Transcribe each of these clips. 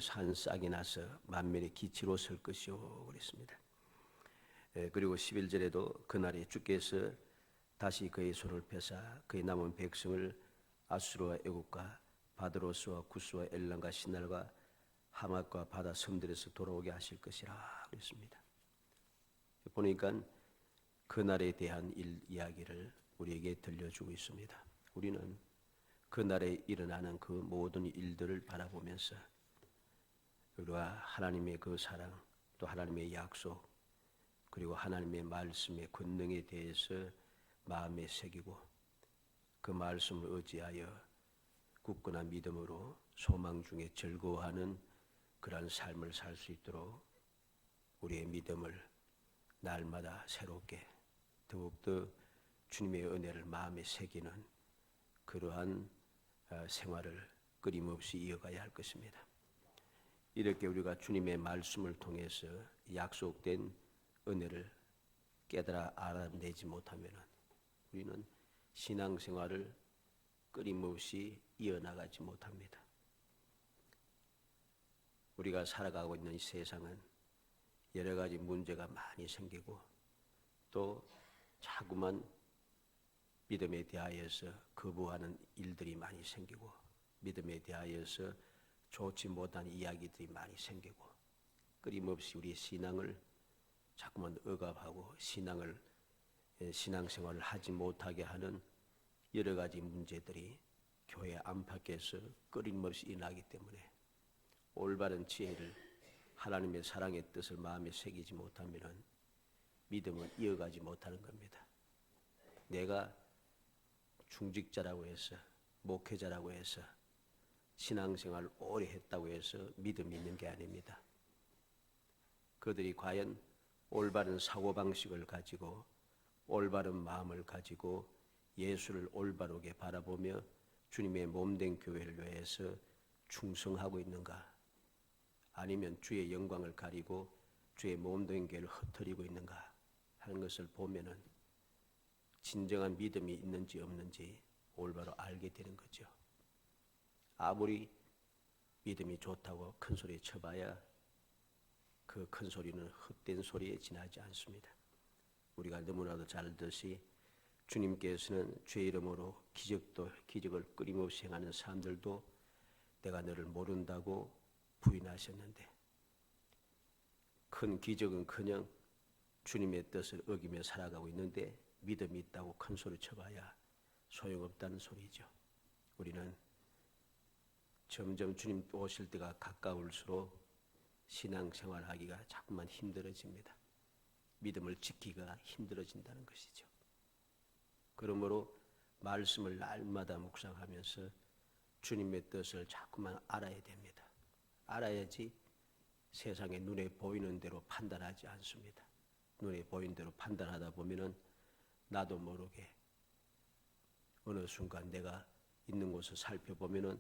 위에서 한 싹이 나서 만민의 기치로 설 것이요 그랬습니다. 그리고 11절에도 그날에 주께서 다시 그의 손을 펴사 그의 남은 백성을 아수르와 애국과 바드로스와 구스와 엘람과 신날과 하맛과 바다 섬들에서 돌아오게 하실 것이라 그랬습니다. 보니까 그날에 대한 이야기를 우리에게 들려주고 있습니다. 우리는 그날에 일어나는 그 모든 일들을 바라보면서 우리가 하나님의 그 사랑, 또 하나님의 약속, 그리고 하나님의 말씀의 권능에 대해서 마음에 새기고 그 말씀을 의지하여 굳건한 믿음으로 소망 중에 즐거워하는 그러한 삶을 살 수 있도록 우리의 믿음을 날마다 새롭게 더욱더 주님의 은혜를 마음에 새기는 그러한 생활을 끊임없이 이어가야 할 것입니다. 이렇게 우리가 주님의 말씀을 통해서 약속된 은혜를 깨달아 알아내지 못하면 우리는 신앙생활을 끊임없이 이어나가지 못합니다. 우리가 살아가고 있는 이 세상은 여러 가지 문제가 많이 생기고 또 자꾸만 믿음에 대하여서 거부하는 일들이 많이 생기고 믿음에 대하여서 좋지 못한 이야기들이 많이 생기고 끊임없이 우리의 신앙을 자꾸만 억압하고 신앙생활을 하지 못하게 하는 여러 가지 문제들이 교회 안팎에서 끊임없이 일어나기 때문에 올바른 지혜를 하나님의 사랑의 뜻을 마음에 새기지 못하면 믿음을 이어가지 못하는 겁니다. 내가 중직자라고 해서 목회자라고 해서 신앙생활을 오래 했다고 해서 믿음이 있는 게 아닙니다. 그들이 과연 올바른 사고방식을 가지고 올바른 마음을 가지고 예수를 올바르게 바라보며 주님의 몸된 교회를 위해서 충성하고 있는가? 아니면 주의 영광을 가리고 주의 몸된 교회를 흩어리고 있는가 하는 것을 보면은 진정한 믿음이 있는지 없는지 올바로 알게 되는 거죠. 아무리 믿음이 좋다고 큰 소리 쳐봐야 그 큰 소리는 헛된 소리에 지나지 않습니다. 우리가 너무나도 잘 알듯이 주님께서는 주의 이름으로 기적을 끊임없이 행하는 사람들도 내가 너를 모른다고 부인하셨는데 큰 기적은커녕 주님의 뜻을 어기며 살아가고 있는데 믿음이 있다고 큰 소리 쳐봐야 소용없다는 소리죠. 우리는 점점 주님 오실 때가 가까울수록 신앙생활하기가 자꾸만 힘들어집니다. 믿음을 지키기가 힘들어진다는 것이죠. 그러므로 말씀을 날마다 묵상하면서 주님의 뜻을 자꾸만 알아야 됩니다. 알아야지 세상에 눈에 보이는 대로 판단하지 않습니다. 눈에 보이는 대로 판단하다 보면은 나도 모르게 어느 순간 내가 있는 곳을 살펴보면은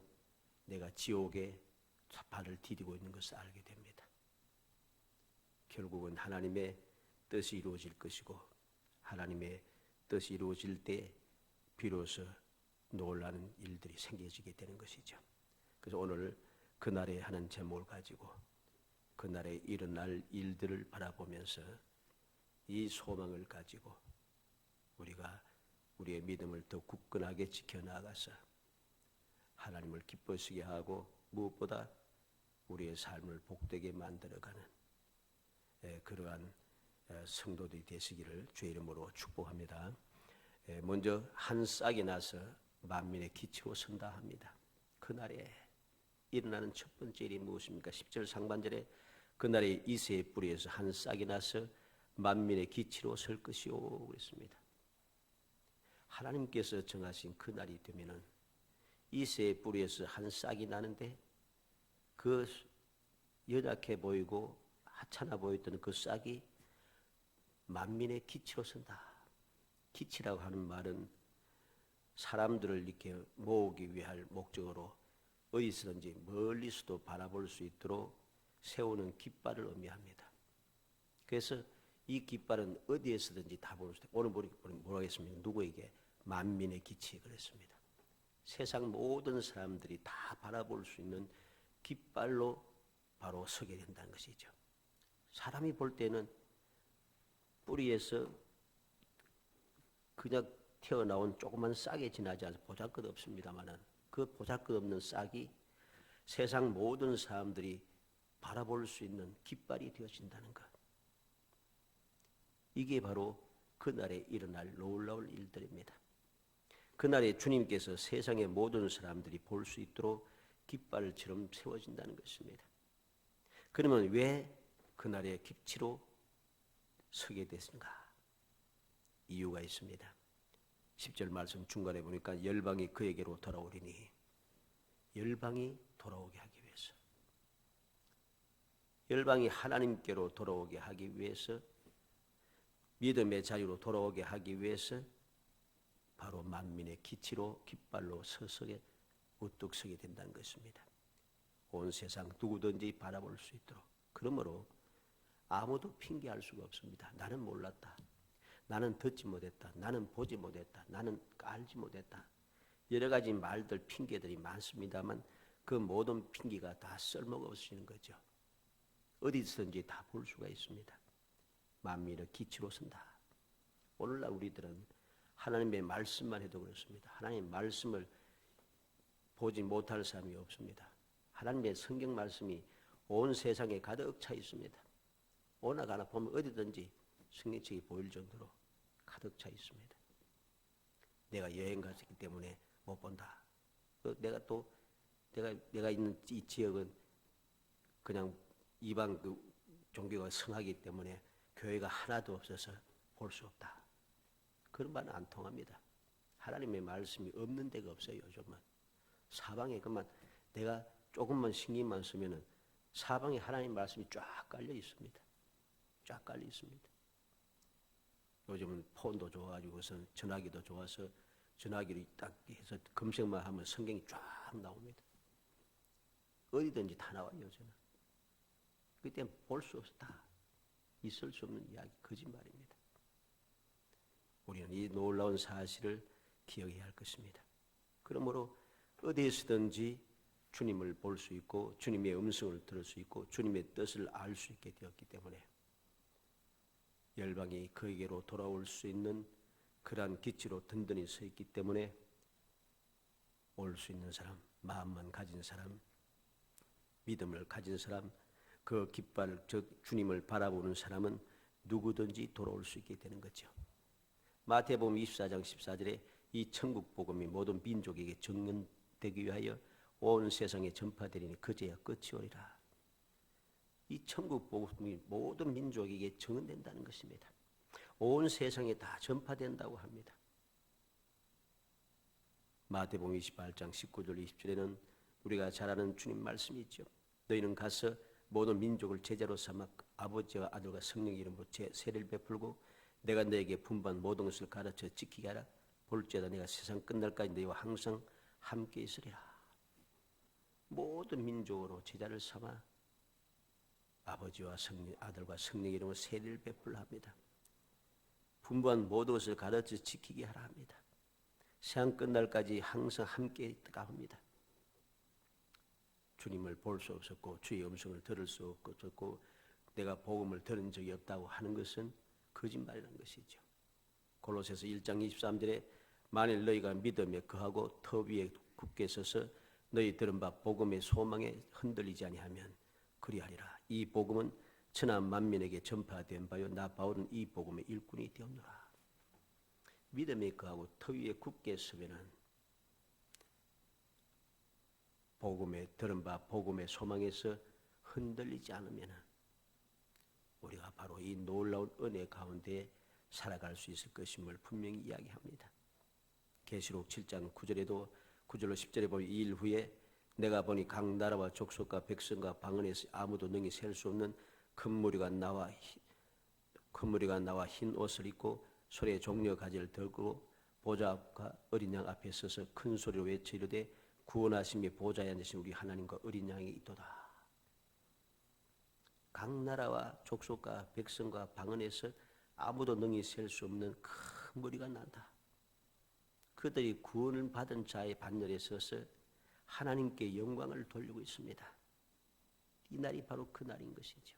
내가 지옥에 발을 디디고 있는 것을 알게 됩니다. 결국은 하나님의 뜻이 이루어질 것이고 하나님의 뜻이 이루어질 때 비로소 놀라는 일들이 생겨지게 되는 것이죠. 그래서 오늘 그날에 하는 제목을 가지고 그날에 일어날 일들을 바라보면서 이 소망을 가지고 우리가 우리의 믿음을 더 굳건하게 지켜나가서 하나님을 기쁘시게 하고 무엇보다 우리의 삶을 복되게 만들어가는 그러한 성도들이 되시기를 주의 이름으로 축복합니다. 먼저 한 싹이 나서 만민의 기치로 선다 합니다. 그날에 일어나는 첫 번째 일이 무엇입니까? 10절 상반절에 그날에 이새의 뿌리에서 한 싹이 나서 만민의 기치로 설 것이요 그랬습니다. 하나님께서 정하신 그날이 되면은 이새의 뿌리에서 한 싹이 나는데 그 연약해 보이고 하찮아 보였던 그 싹이 만민의 기치로 선다. 기치라고 하는 말은 사람들을 이렇게 모으기 위할 목적으로 어디서든지 멀리서도 바라볼 수 있도록 세우는 깃발을 의미합니다. 그래서 이 깃발은 어디에서든지 다 볼 수 있다. 오늘 뭐라고 했습니까? 누구에게? 만민의 기치 그랬습니다. 세상 모든 사람들이 다 바라볼 수 있는 깃발로 바로 서게 된다는 것이죠. 사람이 볼 때는 뿌리에서 그냥 튀어나온 조그만 싹에 지나지 않아서 보잘것없습니다마는 그 보잘것없는 싹이 세상 모든 사람들이 바라볼 수 있는 깃발이 되어진다는 것. 이게 바로 그날에 일어날 놀라울 일들입니다. 그날에 주님께서 세상의 모든 사람들이 볼 수 있도록 깃발처럼 세워진다는 것입니다. 그러면 왜 그날에 깃치로 서게 됐는가? 이유가 있습니다. 10절 말씀 중간에 보니까 열방이 그에게로 돌아오리니, 열방이 돌아오게 하기 위해서, 열방이 하나님께로 돌아오게 하기 위해서, 믿음의 자유로 돌아오게 하기 위해서 바로 만민의 기치로 깃발로 서서게 우뚝 서게 된다는 것입니다. 온 세상 누구든지 바라볼 수 있도록. 그러므로 아무도 핑계할 수가 없습니다. 나는 몰랐다. 나는 듣지 못했다. 나는 보지 못했다. 나는 알지 못했다. 여러 가지 말들, 핑계들이 많습니다만 그 모든 핑계가 다 쓸모가 없으시는 거죠. 어디서든지 다 볼 수가 있습니다. 만민의 기치로 선다. 오늘날 우리들은 하나님의 말씀만 해도 그렇습니다. 하나님의 말씀을 보지 못할 사람이 없습니다. 하나님의 성경 말씀이 온 세상에 가득 차 있습니다. 오나 가나 보면 어디든지 성경책이 보일 정도로 가득 차 있습니다. 내가 여행 갔기 때문에 못 본다. 내가 있는 이 지역은 그냥 이방 그 종교가 성하기 때문에 교회가 하나도 없어서 볼 수 없다. 그런 말은 안 통합니다. 하나님의 말씀이 없는 데가 없어요. 요즘은 사방에 그만 내가 조금만 신경만 쓰면은 사방에 하나님 말씀이 쫙 깔려 있습니다. 쫙 깔려 있습니다. 요즘은 폰도 좋아가지고선 전화기도 좋아서 전화기를 딱 해서 검색만 하면 성경이 쫙 나옵니다. 어디든지 다 나와요. 요즘은. 그때 볼 수 없다. 있을 수 없는 이야기, 거짓말입니다. 우리는 이 놀라운 사실을 기억해야 할 것입니다. 그러므로 어디에서든지 주님을 볼 수 있고 주님의 음성을 들을 수 있고 주님의 뜻을 알 수 있게 되었기 때문에 열방이 그에게로 돌아올 수 있는 그러한 기치로 든든히 서 있기 때문에 올 수 있는 사람, 마음만 가진 사람, 믿음을 가진 사람, 그 깃발, 즉 주님을 바라보는 사람은 누구든지 돌아올 수 있게 되는 거죠. 마태복음 24장 14절에 이 천국 복음이 모든 민족에게 증언되기 위하여 온 세상에 전파되리니 그제야 끝이 오리라. 이 천국 복음이 모든 민족에게 증언된다는 것입니다. 온 세상에 다 전파된다고 합니다. 마태복음 28장 19절 20절에는 우리가 잘 아는 주님 말씀이 있죠. 너희는 가서 모든 민족을 제자로 삼아 아버지와 아들과 성령 이름으로 세례를 베풀고 내가 너에게 분부한 모든 것을 가르쳐 지키게 하라. 볼지어다 내가 세상 끝날까지 너희와 항상 함께 있으리라. 모든 민족으로 제자를 삼아 아버지와 성령, 아들과 성령 이름으로 세례를 베풀라 합니다. 분부한 모든 것을 가르쳐 지키게 하라 합니다. 세상 끝날까지 항상 함께 있다가 합니다. 주님을 볼 수 없었고 주의 음성을 들을 수 없었고 내가 복음을 들은 적이 없다고 하는 것은 거짓말이라는 것이죠. 골로새서 1장 23절에 만일 너희가 믿음에 거하고 터 위에 굳게 서서 너희 들은 바 복음의 소망에 흔들리지 아니하면 그리하리라. 이 복음은 천하 만민에게 전파된 바요 나 바울은 이 복음의 일꾼이 되었노라. 믿음에 거하고 터 위에 굳게 서면은 복음에 들은 바 복음의 소망에서 흔들리지 않으면 우리가 바로 이 놀라운 은혜 가운데 살아갈 수 있을 것임을 분명히 이야기합니다. 계시록 7장 9절에도 9절로 10절에 보면 이 일 후에 내가 보니 각 나라와 족속과 백성과 방언에서 아무도 능히 셀 수 없는 큰 무리가 나와 흰 옷을 입고 소리의 종려 가지를 들고 보좌 앞과 어린 양 앞에 서서 큰 소리로 외쳐 이르되 구원하심이 보좌에 앉으신 우리 하나님과 어린 양이 있도다. 각 나라와 족속과 백성과 방언에서 아무도 능히 셀 수 없는 큰 무리가 난다. 그들이 구원을 받은 자의 반열에 서서 하나님께 영광을 돌리고 있습니다. 이 날이 바로 그 날인 것이죠.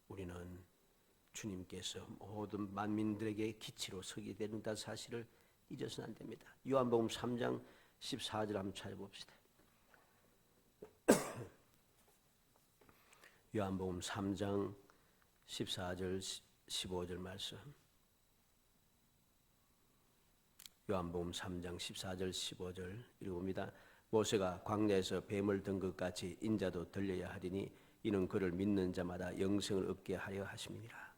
우리는 주님께서 모든 만민들에게 기치로 서게 된다는 사실을 잊어서는 안 됩니다. 요한복음 3장 14절 한번 찾아봅시다. 요한복음 3장 14절 15절 말씀. 요한복음 3장 14절 15절 읽어봅니다. 모세가 광야에서 뱀을 든 것 같이 인자도 들려야 하리니 이는 그를 믿는 자마다 영생을 얻게 하려 하심이니라.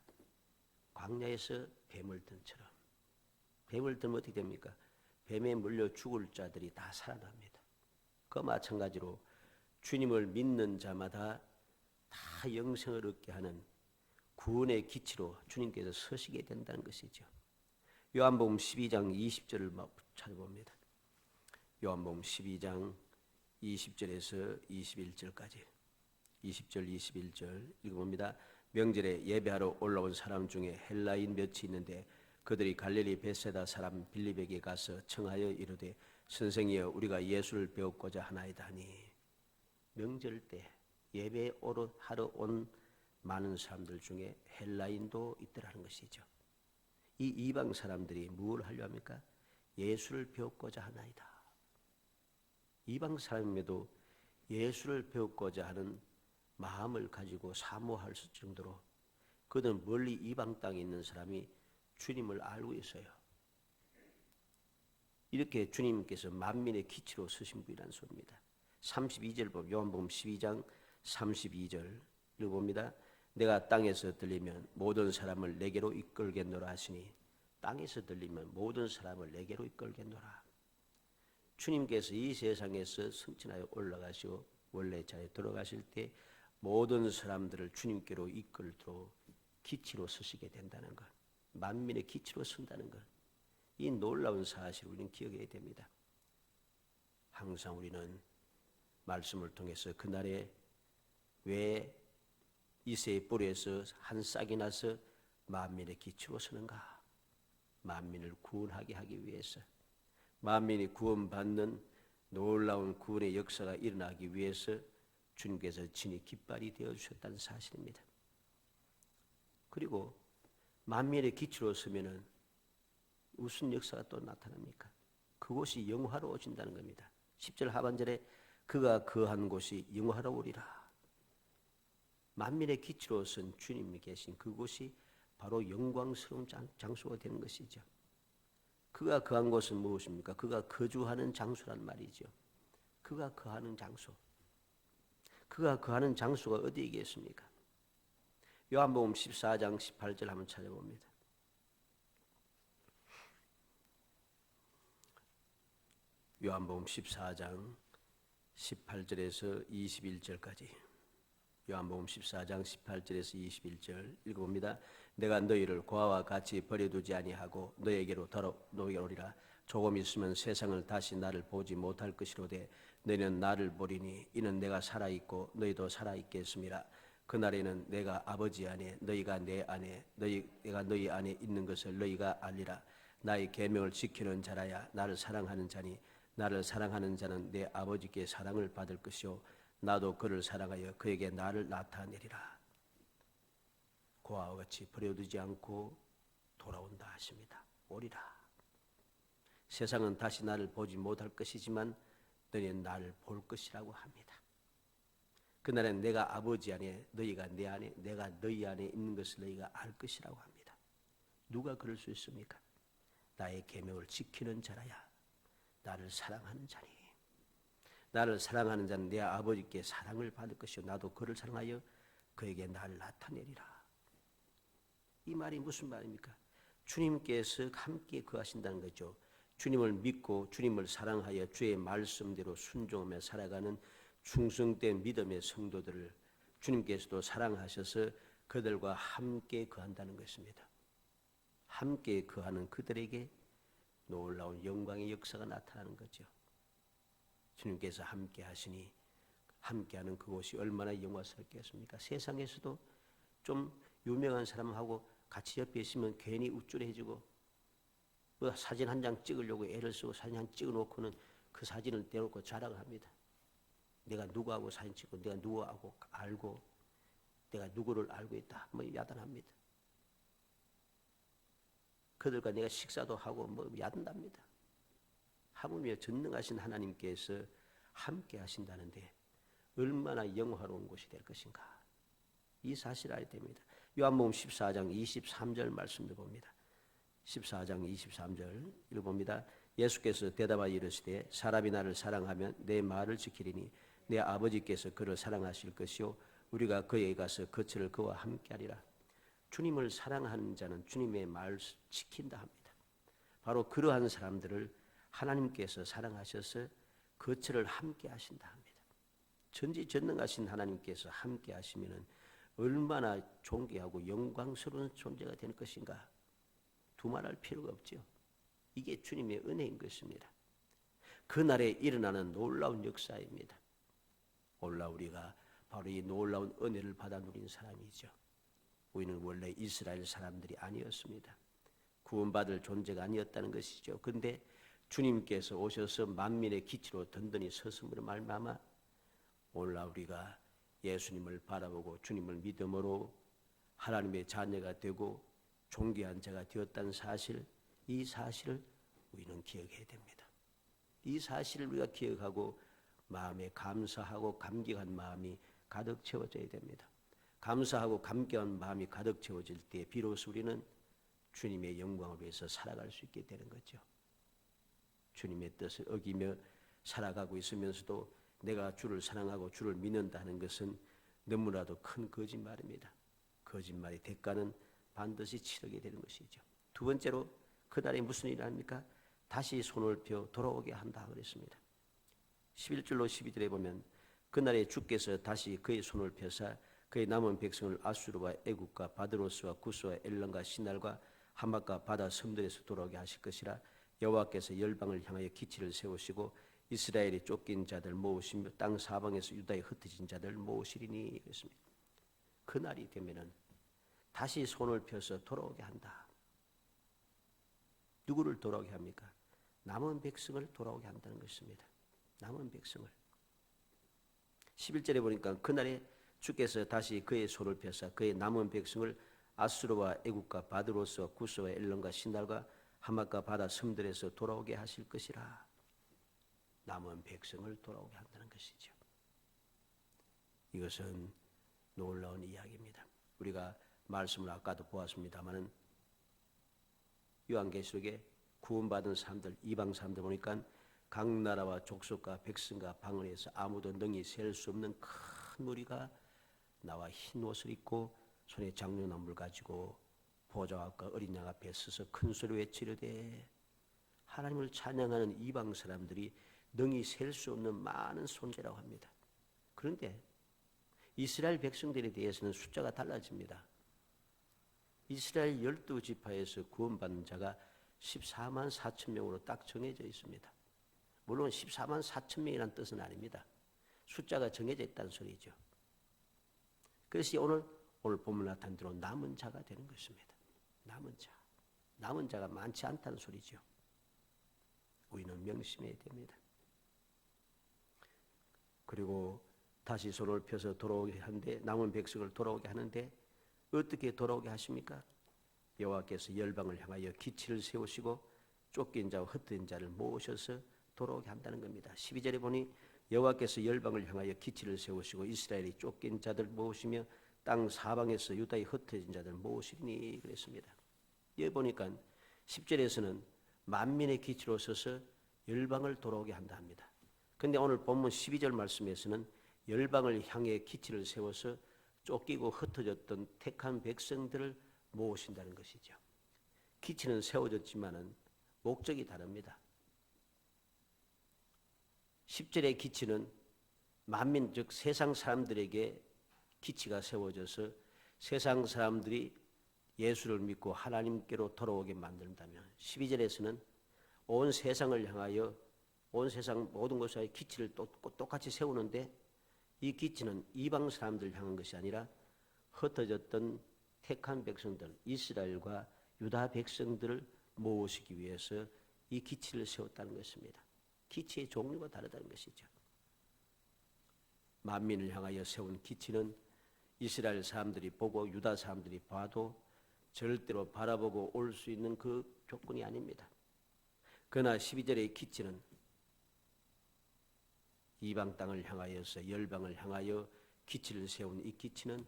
광야에서 뱀을 든처럼. 뱀을 들면 어떻게 됩니까? 뱀에 물려 죽을 자들이 다 살아납니다. 그 마찬가지로 주님을 믿는 자마다 다 영생을 얻게 하는 구원의 기치로 주님께서 서시게 된다는 것이죠. 요한복음 12장 20절을 찾아봅니다. 요한복음 12장 20절에서 21절까지 20절 21절 읽어봅니다. 명절에 예배하러 올라온 사람 중에 헬라인 몇이 있는데 그들이 갈릴리 벳세다 사람 빌립에게 가서 청하여 이르되 선생이여 우리가 예수를 배우고자 하나이다 하니. 명절 때 예배에 하러 온 많은 사람들 중에 헬라인도 있더라는 것이죠. 이 이방 사람들이 뭘 하려 합니까? 예수를 배우고자 하나이다. 이방 사람에도 예수를 배우고자 하는 마음을 가지고 사모할 정도로 그들은 멀리 이방 땅에 있는 사람이 주님을 알고 있어요. 이렇게 주님께서 만민의 기치로 서신 분이라는 소리입니다. 32절 보면 요한복음 12장 32절 읽어봅니다. 내가 땅에서 들리면 모든 사람을 내게로 이끌겠노라 하시니 땅에서 들리면 모든 사람을 내게로 이끌겠노라. 주님께서 이 세상에서 승천하여 올라가시고 원래 자리에 들어가실 때 모든 사람들을 주님께로 이끌도록 기치로 서시게 된다는 것, 만민의 기치로 선다는 것, 이 놀라운 사실을 우리는 기억해야 됩니다. 항상 우리는 말씀을 통해서 그날에 왜 이새의 뿌리에서 한 싹이 나서 만민의 기치로 서는가? 만민을 구원하게 하기 위해서, 만민이 구원받는 놀라운 구원의 역사가 일어나기 위해서 주님께서 친히 깃발이 되어주셨다는 사실입니다. 그리고 만민의 기치로 서면은 무슨 역사가 또 나타납니까? 그곳이 영화로워진다는 겁니다. 10절 하반절에 그가 거한 곳이 영화로우리라. 만민의 기치로 선 주님이 계신 그곳이 바로 영광스러운 장소가 되는 것이죠. 그가 거한 곳은 무엇입니까? 그가 거주하는 장소란 말이죠. 그가 거하는 장소. 그가 거하는 장소가 어디이겠습니까? 요한복음 14장 18절 한번 찾아봅니다. 요한복음 14장 18절에서 21절까지 요한복음 14장 18절에서 21절 읽어봅니다. 내가 너희를 고아와 같이 버려두지 아니하고 너희에게로 돌아오리라. 조금 있으면 세상을 다시 나를 보지 못할 것이로되 너희는 나를 보리니 이는 내가 살아있고 너희도 살아있겠음이라. 그날에는 내가 아버지 안에 너희가 내 안에 내가 너희 안에 있는 것을 너희가 알리라. 나의 계명을 지키는 자라야 나를 사랑하는 자니 나를 사랑하는 자는 내 아버지께 사랑을 받을 것이요 나도 그를 사랑하여 그에게 나를 나타내리라. 고아와 같이 버려두지 않고 돌아온다 하십니다. 오리라. 세상은 다시 나를 보지 못할 것이지만 너희는 나를 볼 것이라고 합니다. 그날엔 내가 아버지 안에 너희가 내 안에 내가 너희 안에 있는 것을 너희가 알 것이라고 합니다. 누가 그럴 수 있습니까? 나의 계명을 지키는 자라야 나를 사랑하는 자니. 나를 사랑하는 자는 내 아버지께 사랑을 받을 것이요 나도 그를 사랑하여 그에게 나를 나타내리라. 이 말이 무슨 말입니까? 주님께서 함께 거하신다는 거죠. 주님을 믿고 주님을 사랑하여 주의 말씀대로 순종하며 살아가는 충성된 믿음의 성도들을 주님께서도 사랑하셔서 그들과 함께 거한다는 것입니다. 함께 거하는 그들에게 놀라운 영광의 역사가 나타나는 거죠. 주님께서 함께 하시니 함께하는 그곳이 얼마나 영광스럽겠습니까? 세상에서도 좀 유명한 사람하고 같이 옆에 있으면 괜히 우쭐해지고 사진 한 장 찍으려고 애를 쓰고 사진 한 장 찍어놓고는 그 사진을 떼놓고 자랑을 합니다. 내가 누구하고 사진 찍고 내가 누구하고 알고 내가 누구를 알고 있다. 뭐 야단합니다. 그들과 내가 식사도 하고 뭐 야단답니다. 하물며 전능하신 하나님께서 함께 하신다는데 얼마나 영화로운 곳이 될 것인가. 이 사실을 알아야 됩니다. 요한복음 14장 23절 말씀도 봅니다. 14장 23절 읽어봅니다. 예수께서 대답하여 이르시되 사람이 나를 사랑하면 내 말을 지키리니 내 아버지께서 그를 사랑하실 것이요 우리가 그에게 가서 거처를 그와 함께하리라. 주님을 사랑하는 자는 주님의 말을 지킨다 합니다. 바로 그러한 사람들을 하나님께서 사랑하셔서 거처를 함께 하신다 합니다. 전지전능하신 하나님께서 함께 하시면 얼마나 존귀하고 영광스러운 존재가 될 것인가. 두말할 필요가 없죠. 이게 주님의 은혜인 것입니다. 그날에 일어나는 놀라운 역사입니다. 오늘날 우리가 바로 이 놀라운 은혜를 받아 누린 사람이죠. 우리는 원래 이스라엘 사람들이 아니었습니다. 구원받을 존재가 아니었다는 것이죠. 그런데 주님께서 오셔서 만민의 기치로 든든히 서심으로 말미암아 오늘날 우리가 예수님을 바라보고 주님을 믿음으로 하나님의 자녀가 되고 존귀한 자가 되었다는 사실, 이 사실을 우리는 기억해야 됩니다. 이 사실을 우리가 기억하고 마음에 감사하고 감격한 마음이 가득 채워져야 됩니다. 감사하고 감격한 마음이 가득 채워질 때 비로소 우리는 주님의 영광을 위해서 살아갈 수 있게 되는 거죠. 주님의 뜻을 어기며 살아가고 있으면서도 내가 주를 사랑하고 주를 믿는다는 것은 너무나도 큰 거짓말입니다. 거짓말의 대가는 반드시 치르게 되는 것이죠. 두 번째로 그날에 무슨 일이 아닙니까? 다시 손을 펴 돌아오게 한다 그랬습니다. 11절로 12절에 보면 그날에 주께서 다시 그의 손을 펴사 그의 남은 백성을 아수르와 애국과 바드로스와 구스와 엘론과 시날과 하맛과 바다 섬들에서 돌아오게 하실 것이라. 여호와께서 열방을 향하여 기치를 세우시고 이스라엘이 쫓긴 자들 모으시며 땅 사방에서 유다에 흩어진 자들 모으시리니 그랬습니다. 그날이 되면은 다시 손을 펴서 돌아오게 한다. 누구를 돌아오게 합니까? 남은 백성을 돌아오게 한다는 것입니다. 남은 백성을. 11절에 보니까 그날에 주께서 다시 그의 손을 펴사 그의 남은 백성을 아수르와 애국과 바드로스와 구스와 엘론과 시날과 하맛과 바다 섬들에서 돌아오게 하실 것이라. 남은 백성을 돌아오게 한다는 것이죠. 이것은 놀라운 이야기입니다. 우리가 말씀을 아까도 보았습니다마는 요한계시록에 구원받은 사람들, 이방 사람들 보니까 각 나라와 족속과 백성과 방언에서 아무도 능히 셀 수 없는 큰 무리가 나와 흰 옷을 입고 손에 장로나무를 가지고 보좌 앞과 어린 양 앞에 서서 큰 소리로 외치려되 하나님을 찬양하는 이방 사람들이 능히 셀 수 없는 많은 존재라고 합니다. 그런데 이스라엘 백성들에 대해서는 숫자가 달라집니다. 이스라엘 12지파에서 구원받는 자가 14만 4천 명으로 딱 정해져 있습니다. 물론 14만 4천 명이라는 뜻은 아닙니다. 숫자가 정해져 있다는 소리죠. 그래서 오늘 본문 나타난 대로 남은 자가 되는 것입니다. 남은 자. 남은 자가 많지 않다는 소리죠. 우리는 명심해야 됩니다. 그리고 다시 손을 펴서 돌아오게 하는데 남은 백성을 돌아오게 하는데 어떻게 돌아오게 하십니까? 여호와께서 열방을 향하여 기치를 세우시고 쫓긴 자와 흩어진 자를 모으셔서 돌아오게 한다는 겁니다. 12절에 보니 여호와께서 열방을 향하여 기치를 세우시고 이스라엘이 쫓긴 자들 모으시며 땅 사방에서 유다의 흩어진 자들 모으시니 그랬습니다. 여기 보니까 10절에서는 만민의 기치로 서서 열방을 돌아오게 한다 합니다. 그런데 오늘 본문 12절 말씀에서는 열방을 향해 기치를 세워서 쫓기고 흩어졌던 택한 백성들을 모으신다는 것이죠. 기치는 세워졌지만은 목적이 다릅니다. 10절의 기치는 만민 즉 세상 사람들에게 기치가 세워져서 세상 사람들이 예수를 믿고 하나님께로 돌아오게 만든다면 12절에서는 온 세상을 향하여 온 세상 모든 곳에 기치를 똑같이 세우는데 이 기치는 이방 사람들을 향한 것이 아니라 흩어졌던 택한 백성들 이스라엘과 유다 백성들을 모으시기 위해서 이 기치를 세웠다는 것입니다. 기치의 종류가 다르다는 것이죠. 만민을 향하여 세운 기치는 이스라엘 사람들이 보고 유다 사람들이 봐도 절대로 바라보고 올 수 있는 그 조건이 아닙니다. 그러나 12절의 기치는 이방 땅을 향하여서 열방을 향하여 기치를 세운 이 기치는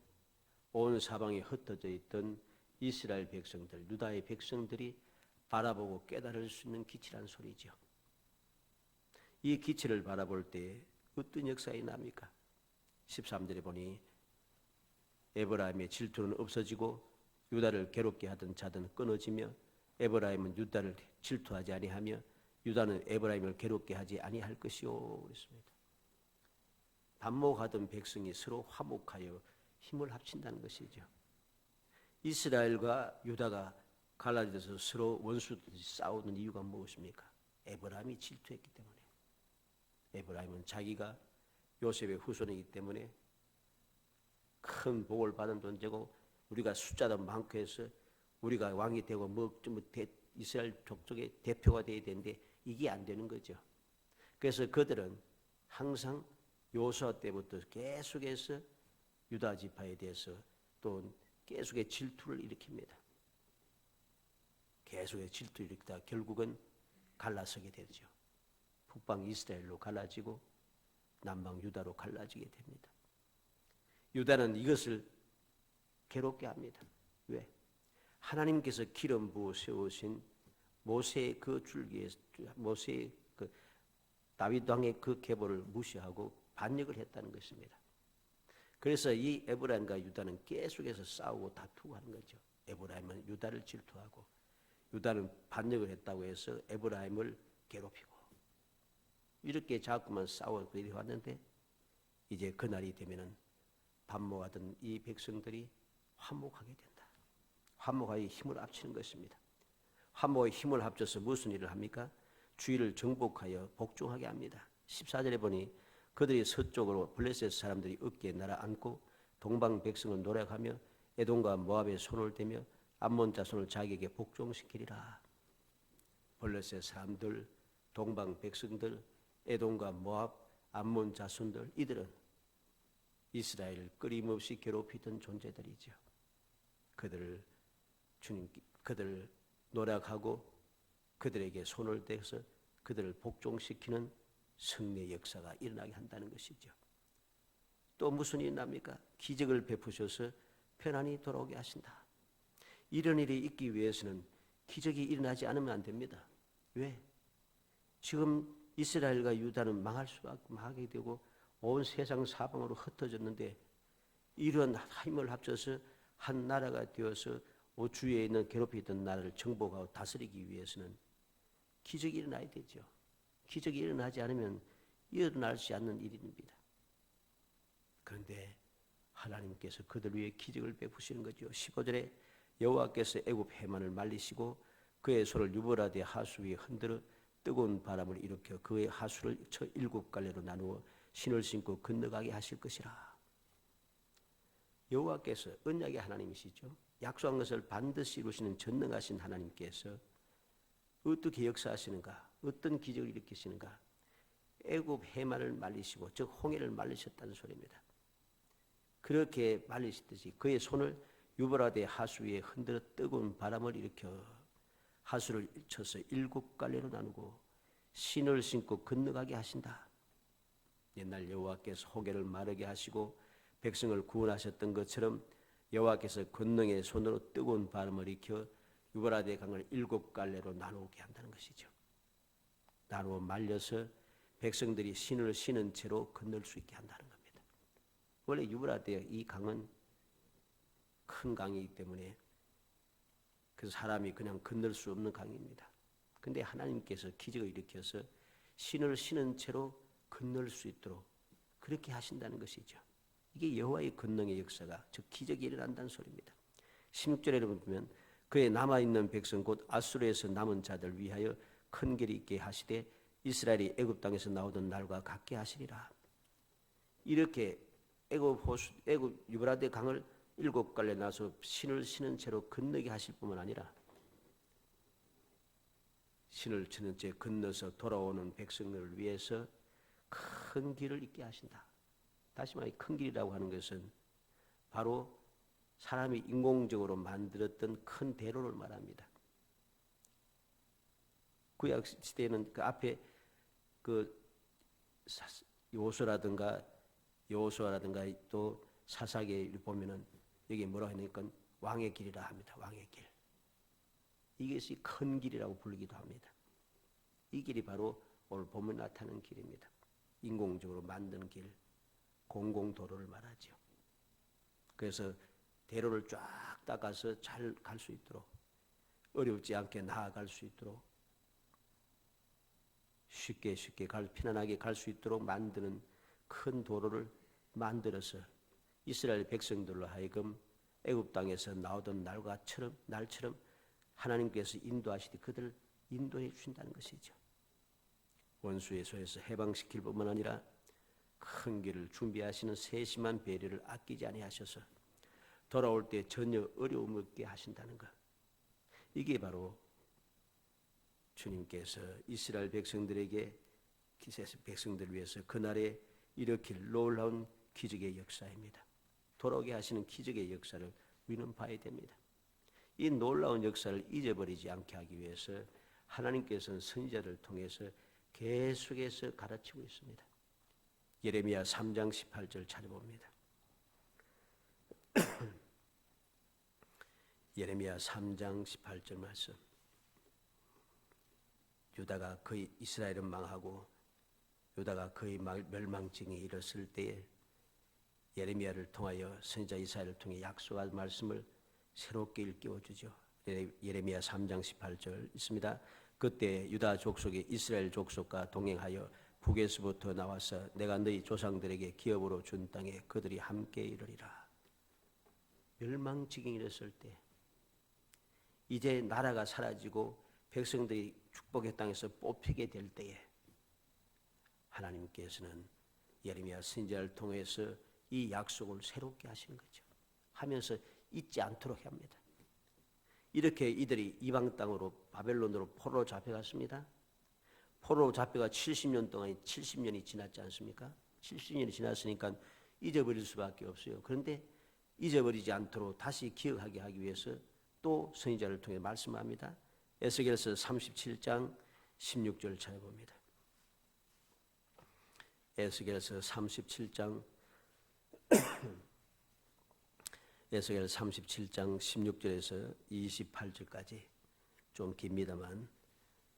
온 사방에 흩어져 있던 이스라엘 백성들, 유다의 백성들이 바라보고 깨달을 수 있는 기치란 소리죠. 이 기치를 바라볼 때 어떤 역사가 납니까? 13절에 보니 에브라임의 질투는 없어지고 유다를 괴롭게 하던 자들은 끊어지며 에브라임은 유다를 질투하지 아니하며 유다는 에브라임을 괴롭게 하지 아니할 것이요 그랬습니다. 반목하던 백성이 서로 화목하여 힘을 합친다는 것이죠. 이스라엘과 유다가 갈라져서 서로 원수들이 싸우는 이유가 무엇입니까? 에브라임이 질투했기 때문에. 에브라임은 자기가 요셉의 후손이기 때문에 큰 복을 받은 존재고 우리가 숫자도 많고 해서 우리가 왕이 되고 이스라엘 족속의 대표가 되어야 되는데 이게 안 되는 거죠. 그래서 그들은 항상 요수아 때부터 계속해서 유다 지파에 대해서 또 계속의 질투를 일으킵니다. 계속의 질투를 일으키다 결국은 갈라서게 되죠. 북방 이스라엘로 갈라지고 남방 유다로 갈라지게 됩니다. 유다는 이것을 괴롭게 합니다. 왜? 하나님께서 기름 부어 세우신 모세의 그 줄기에 모세의 그 다윗 왕의 그 계보를 무시하고 반역을 했다는 것입니다. 그래서 이 에브라임과 유다는 계속해서 싸우고 다투고 하는 거죠. 에브라임은 유다를 질투하고 유다는 반역을 했다고 해서 에브라임을 괴롭히고 이렇게 자꾸만 싸워 왔는데 이제 그날이 되면은 반목하던 이 백성들이 화목하게 된다. 화목하여 힘을 합치는 것입니다. 화목의 힘을 합쳐서 무슨 일을 합니까? 주의를 정복하여 복종하게 합니다. 14절에 보니 그들이 서쪽으로 블레셋 사람들이 어깨에 날아앉고 동방 백성을 노력하며 에돔과 모압의 손을 대며 암몬 자손을 자기에게 복종시키리라. 블레셋 사람들, 동방 백성들, 에돔과 모압, 암몬 자손들 이들은 이스라엘을 끊임없이 괴롭히던 존재들이죠. 그들을 노력하고 그들에게 손을 대서 그들을 복종시키는 승리의 역사가 일어나게 한다는 것이죠. 또 무슨 일이 납니까? 기적을 베푸셔서 편안히 돌아오게 하신다. 이런 일이 있기 위해서는 기적이 일어나지 않으면 안 됩니다. 왜? 지금 이스라엘과 유다는 망할 수밖에 망하게 되고 온 세상 사방으로 흩어졌는데 이런 힘을 합쳐서 한 나라가 되어서 주위에 있는 괴롭히던 나라를 정복하고 다스리기 위해서는 기적이 일어나야 되죠. 기적이 일어나지 않으면 일어날 수 않는 일입니다. 그런데 하나님께서 그들 위해 기적을 베푸시는 거죠. 15절에 여호와께서 애굽 해만을 말리시고 그의 손을 유브라데 하수 위에 흔들어 뜨거운 바람을 일으켜 그의 하수를 저 7갈래로 나누어 신을 신고 건너가게 하실 것이라. 여호와께서 언약의 하나님이시죠. 약속한 것을 반드시 이루시는 전능하신 하나님께서 어떻게 역사하시는가? 어떤 기적을 일으키시는가? 애굽 해만을 말리시고 즉 홍해를 말리셨다는 소리입니다. 그렇게 말리시듯이 그의 손을 유브라데 하수 위에 흔들어 뜨거운 바람을 일으켜 하수를 쳐서 7갈래로 나누고 신을 신고 건너가게 하신다. 옛날 여호와께서 홍해를 마르게 하시고 백성을 구원하셨던 것처럼 여호와께서 권능의 손으로 뜨거운 바람을 일으켜 유브라데 강을 7갈래로 나누게 한다는 것이죠. 나누어 말려서 백성들이 신을 신은 채로 건널 수 있게 한다는 겁니다. 원래 유브라데 이 강은 큰 강이기 때문에 그 사람이 그냥 건널 수 없는 강입니다. 그런데 하나님께서 기적을 일으켜서 신을 신은 채로 건널 수 있도록 그렇게 하신다는 것이죠. 이게 여호와의 권능의 역사가 즉 기적이 일어난다는 소리입니다. 16절에 보면 그의 남아있는 백성 곧 아수르에서 남은 자들 위하여 큰 길이 있게 하시되 이스라엘이 애굽 땅에서 나오던 날과 같게 하시리라. 이렇게 애굽 유브라데 강을 7갈래 나서 신을 신은 채로 건너게 하실 뿐만 아니라 신을 치는 채 건너서 돌아오는 백성들을 위해서 큰 길을 있게 하신다. 다시 말해 큰 길이라고 하는 것은 바로 사람이 인공적으로 만들었던 큰 대로를 말합니다. 구약 시대에는 그 앞에 그 요소라든가 여호수아라든가 또 사사기를 보면은 여기 뭐라고 하니까 왕의 길이라 합니다. 왕의 길. 이것이 큰 길이라고 부르기도 합니다. 이 길이 바로 오늘 보면 나타나는 길입니다. 인공적으로 만든 길, 공공도로를 말하죠. 그래서 대로를 쫙 닦아서 잘 갈 수 있도록, 어렵지 않게 나아갈 수 있도록, 쉽게 편안하게 갈 수 있도록 만드는 큰 도로를 만들어서 이스라엘 백성들로 하여금 애굽 땅에서 나오던 날처럼 하나님께서 인도하시되 그들을 인도해 주신다는 것이죠. 원수의 손에서 해방시킬 뿐만 아니라 큰 길을 준비하시는 세심한 배려를 아끼지 아니하셔서 돌아올 때 전혀 어려움 없게 하신다는 것. 이게 바로 주님께서 이스라엘 백성들에게 백성들을 위해서 그날에 일으킬 놀라운 기적의 역사입니다. 돌아오게 하시는 기적의 역사를 우리는 봐야 됩니다. 이 놀라운 역사를 잊어버리지 않게 하기 위해서 하나님께서는 선지자를 통해서 계속해서 가르치고 있습니다. 예레미야 3장 18절 찾아봅니다. 예레미야 3장 18절 말씀. 유다가 거의 이스라엘은 망하고 유다가 거의 멸망증에 이르렀을 때에 예레미야를 통하여 선지자 이사야를 통해 약속한 말씀을 새롭게 일깨워 주죠. 예레미야 3장 18절 있습니다. 그때 유다 족속이 이스라엘 족속과 동행하여 북에서부터 나와서 내가 너희 조상들에게 기업으로 준 땅에 그들이 함께 이르리라. 멸망지경이 이랬을 때 이제 나라가 사라지고 백성들이 축복의 땅에서 뽑히게 될 때에 하나님께서는 예레미야 선지자를 통해서 이 약속을 새롭게 하시는 거죠. 하면서 잊지 않도록 합니다. 이렇게 이들이 이방 땅으로 바벨론으로 포로로 잡혀갔습니다. 포로로 잡혀가 70년 동안 70년이 지났지 않습니까? 70년이 지났으니까 잊어버릴 수밖에 없어요. 그런데 잊어버리지 않도록 다시 기억하게 하기 위해서 또 선지자를 통해 말씀합니다. 에스겔서 37장 16절 찾아봅니다. 에스겔서 37장 16절에서 28절까지 좀 깁니다만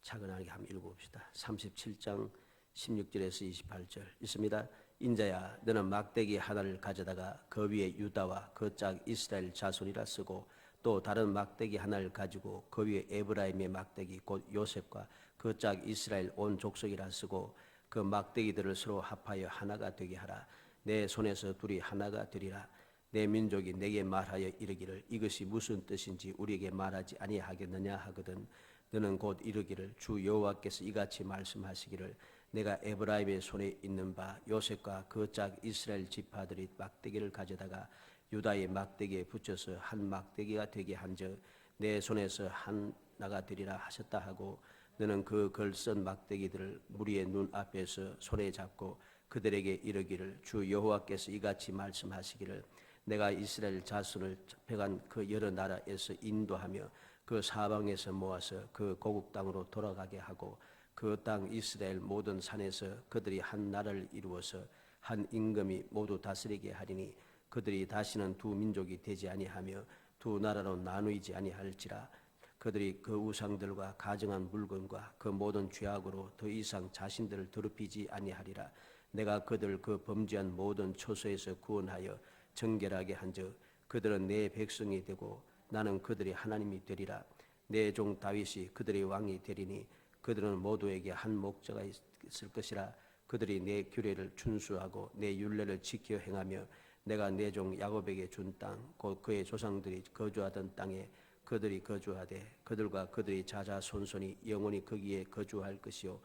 차근하게 한번 읽어봅시다. 37장 16절에서 28절 있습니다. 인자야 너는 막대기 하나를 가져다가 그 위에 유다와 그 짝 이스라엘 자손이라 쓰고 또 다른 막대기 하나를 가지고 그 위에 에브라임의 막대기 곧 요셉과 그 짝 이스라엘 온 족속이라 쓰고 그 막대기들을 서로 합하여 하나가 되게 하라. 내 손에서 둘이 하나가 되리라. 내 민족이 내게 말하여 이르기를 이것이 무슨 뜻인지 우리에게 말하지 아니하겠느냐 하거든 너는 곧 이르기를 주 여호와께서 이같이 말씀하시기를 내가 에브라임의 손에 있는 바 요셉과 그 짝 이스라엘 지파들이 막대기를 가져다가 유다의 막대기에 붙여서 한 막대기가 되게 한즉 내 손에서 하나가 되리라 하셨다 하고 너는 그 글 쓴 막대기들을 무리의 눈 앞에서 손에 잡고 그들에게 이르기를 주 여호와께서 이같이 말씀하시기를 내가 이스라엘 자손을 잡혀간 그 여러 나라에서 인도하며 그 사방에서 모아서 그 고국 땅으로 돌아가게 하고 그 땅 이스라엘 모든 산에서 그들이 한 나라를 이루어서 한 임금이 모두 다스리게 하리니 그들이 다시는 두 민족이 되지 아니하며 두 나라로 나누이지 아니할지라 그들이 그 우상들과 가정한 물건과 그 모든 죄악으로 더 이상 자신들을 더럽히지 아니하리라. 내가 그들 그 범죄한 모든 초소에서 구원하여 정결하게 한즉 그들은 내 백성이 되고 나는 그들의 하나님이 되리라. 내 종 다윗이 그들의 왕이 되리니 그들은 모두에게 한 목자가 있을 것이라. 그들이 내 규례를 준수하고 내 율례를 지켜 행하며 내가 내 종 야곱에게 준 땅 곧 그의 조상들이 거주하던 땅에 그들이 거주하되 그들과 그들의 자자손손이 영원히 거기에 거주할 것이요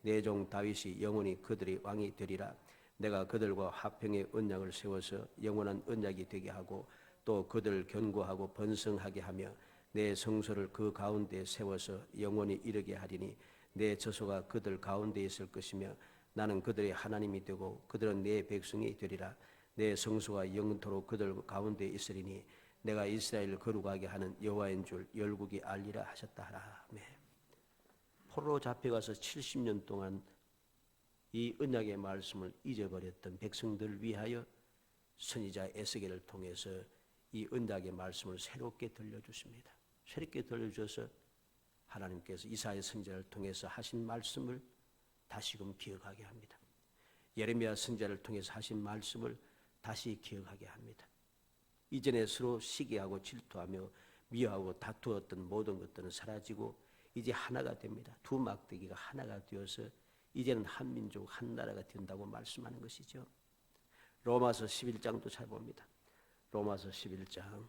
내 종 다윗이 영원히 그들의 왕이 되리라. 내가 그들과 화평의 언약을 세워서 영원한 언약이 되게 하고 또 그들을 견고하고 번성하게 하며 내 성소를 그 가운데 세워서 영원히 이르게 하리니 내 저소가 그들 가운데 있을 것이며 나는 그들의 하나님이 되고 그들은 내 백성이 되리라. 내 성소가 영토로 그들 가운데 있으리니 내가 이스라엘을 거룩하게 하는 여호와인 줄 열국이 알리라 하셨다 하라. 아멘. 포로로 잡혀가서 70년 동안 이 언약의 말씀을 잊어버렸던 백성들을 위하여 선지자 에스겔을 통해서 이 언약의 말씀을 새롭게 들려주십니다. 새롭게 들려주셔서 하나님께서 이사야 선지자를 통해서 하신 말씀을 다시금 기억하게 합니다. 예레미야 선지자를 통해서 하신 말씀을 다시 기억하게 합니다. 이전에 서로 시기하고 질투하며 미워하고 다투었던 모든 것들은 사라지고 이제 하나가 됩니다. 두 막대기가 하나가 되어서 이제는 한 민족 한 나라가 된다고 말씀하는 것이죠. 로마서 11장도 잘 봅니다. 로마서 11장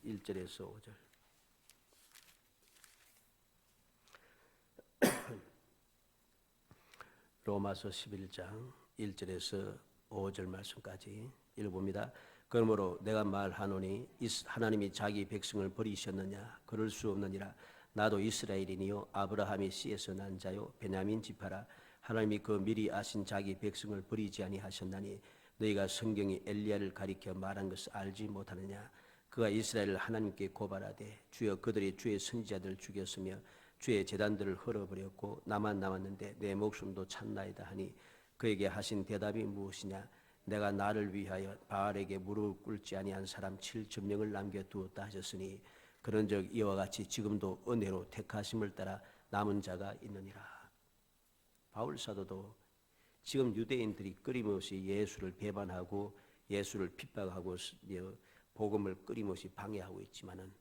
1절에서 5절. 로마서 11장 1절에서 5절 말씀까지 읽어봅니다. 그러므로 내가 말하노니 하나님이 자기 백성을 버리셨느냐? 그럴 수 없느니라. 나도 이스라엘이니요 아브라함의 씨에서 난 자요 베냐민 지파라. 하나님이 그 미리 아신 자기 백성을 버리지 아니하셨나니 너희가 성경이 엘리야를 가리켜 말한 것을 알지 못하느냐? 그가 이스라엘을 하나님께 고발하되 주여 그들이 주의 선지자들을 죽였으며 주의 제단들을 헐어버렸고 나만 남았는데 내 목숨도 찾나이다 하니 그에게 하신 대답이 무엇이냐? 내가 나를 위하여 바알에게 무릎 꿇지 아니한 사람 7,000명을 남겨두었다 하셨으니 그런즉 이와 같이 지금도 은혜로 택하심을 따라 남은 자가 있느니라. 바울 사도도 지금 유대인들이 끊임없이 예수를 배반하고 예수를 핍박하고 복음을 끊임없이 방해하고 있지만은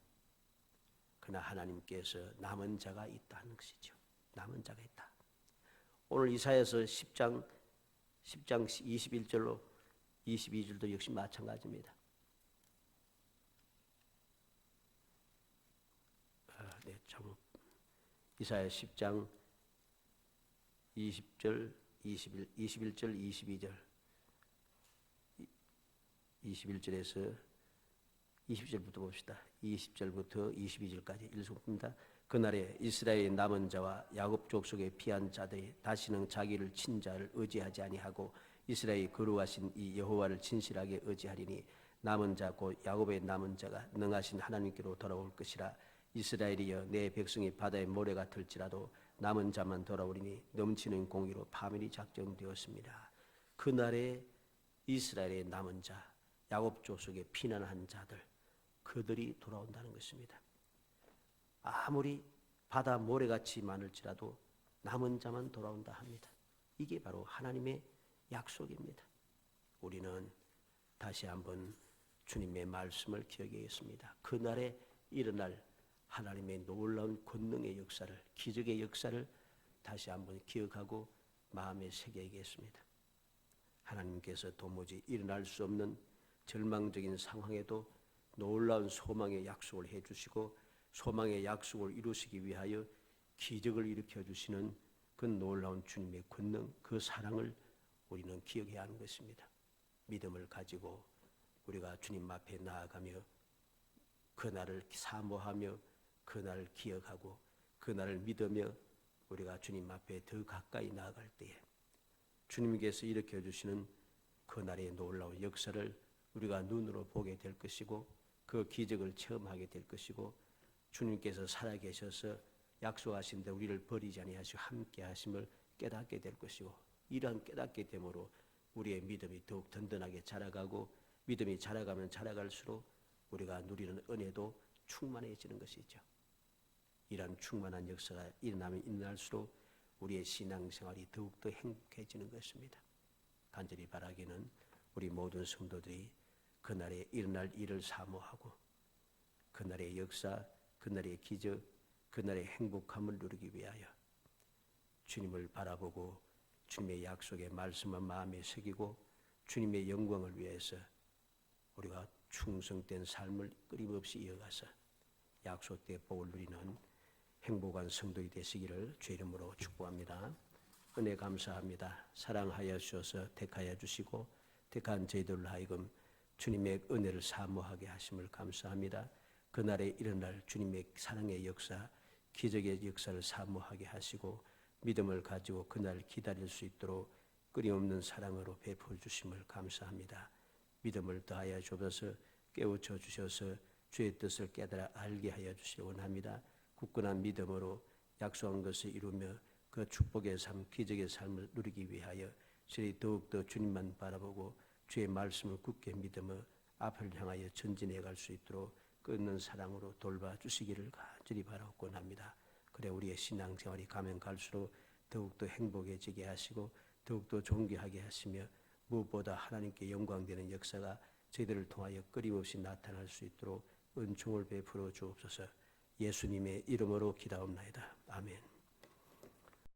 그러나 하나님께서 남은 자가 있다는 것이죠. 남은 자가 있다. 오늘 이사야서 10장 21절로 22절도 역시 마찬가지입니다. 이사야 10장 20절, 21절, 22절에서 20절부터 봅시다. 20절부터 22절까지 읽습니다. 그날에 이스라엘의 남은 자와 야곱 족속의 피한 자들이 다시는 자기를 친 자를 의지하지 아니하고 이스라엘이 거룩하신 이 여호와를 진실하게 의지하리니 남은 자 곧 야곱의 남은 자가 능하신 하나님께로 돌아올 것이라. 이스라엘이여 내 백성이 바다의 모래 같을지라도 남은 자만 돌아오리니 넘치는 공의로 파멸이 작정되었습니다. 그날에 이스라엘의 남은 자, 야곱 족속의 피난한 자들, 그들이 돌아온다는 것입니다. 아무리 바다 모래같이 많을지라도 남은 자만 돌아온다 합니다. 이게 바로 하나님의 약속입니다. 우리는 다시 한번 주님의 말씀을 기억하겠습니다. 그날에 일어날 하나님의 놀라운 권능의 역사를, 기적의 역사를 다시 한번 기억하고 마음에 새겨야겠습니다. 하나님께서 도무지 일어날 수 없는 절망적인 상황에도 놀라운 소망의 약속을 해주시고 소망의 약속을 이루시기 위하여 기적을 일으켜주시는 그 놀라운 주님의 권능, 그 사랑을 우리는 기억해야 하는 것입니다. 믿음을 가지고 우리가 주님 앞에 나아가며 그날을 사모하며 그날을 기억하고 그날을 믿으며 우리가 주님 앞에 더 가까이 나아갈 때에 주님께서 일으켜 주시는 그날의 놀라운 역사를 우리가 눈으로 보게 될 것이고 그 기적을 체험하게 될 것이고 주님께서 살아계셔서 약속하신 데 우리를 버리지 아니하시고 함께 하심을 깨닫게 될 것이고 이러한 깨닫게 됨으로 우리의 믿음이 더욱 든든하게 자라가고 믿음이 자라가면 자라갈수록 우리가 누리는 은혜도 충만해지는 것이죠. 이러한 충만한 역사가 일어나면 일어날수록 우리의 신앙생활이 더욱더 행복해지는 것입니다. 간절히 바라기는 우리 모든 성도들이 그날에 일어날 일을 사모하고 그날의 역사, 그날의 기적, 그날의 행복함을 누리기 위하여 주님을 바라보고 주님의 약속의 말씀을 마음에 새기고 주님의 영광을 위해서 우리가 충성된 삶을 끊임없이 이어가서 약속된 복을 누리는 행복한 성도이 되시기를 주의 이름으로 축복합니다. 은혜 감사합니다. 사랑하여 주셔서 택하여 주시고 택한 저희들로 하여금 주님의 은혜를 사모하게 하심을 감사합니다. 그날에 일어날 주님의 사랑의 역사, 기적의 역사를 사모하게 하시고 믿음을 가지고 그날 기다릴 수 있도록 끊임없는 사랑으로 베풀어 주심을 감사합니다. 믿음을 더하여 주셔서 깨우쳐 주셔서 주의 뜻을 깨달아 알게 하여 주시기 원합니다. 굳건한 믿음으로 약속한 것을 이루며 그 축복의 삶, 기적의 삶을 누리기 위하여 저희 더욱더 주님만 바라보고 주의 말씀을 굳게 믿으며 앞을 향하여 전진해 갈 수 있도록 끊는 사랑으로 돌봐주시기를 간절히 바라옵곤 합니다. 그래 우리의 신앙생활이 가면 갈수록 더욱더 행복해지게 하시고 더욱더 존귀하게 하시며 무엇보다 하나님께 영광되는 역사가 저희들을 통하여 끊임없이 나타날 수 있도록 은총을 베풀어 주옵소서. 예수님의 이름으로 기도하옵나이다. 아멘.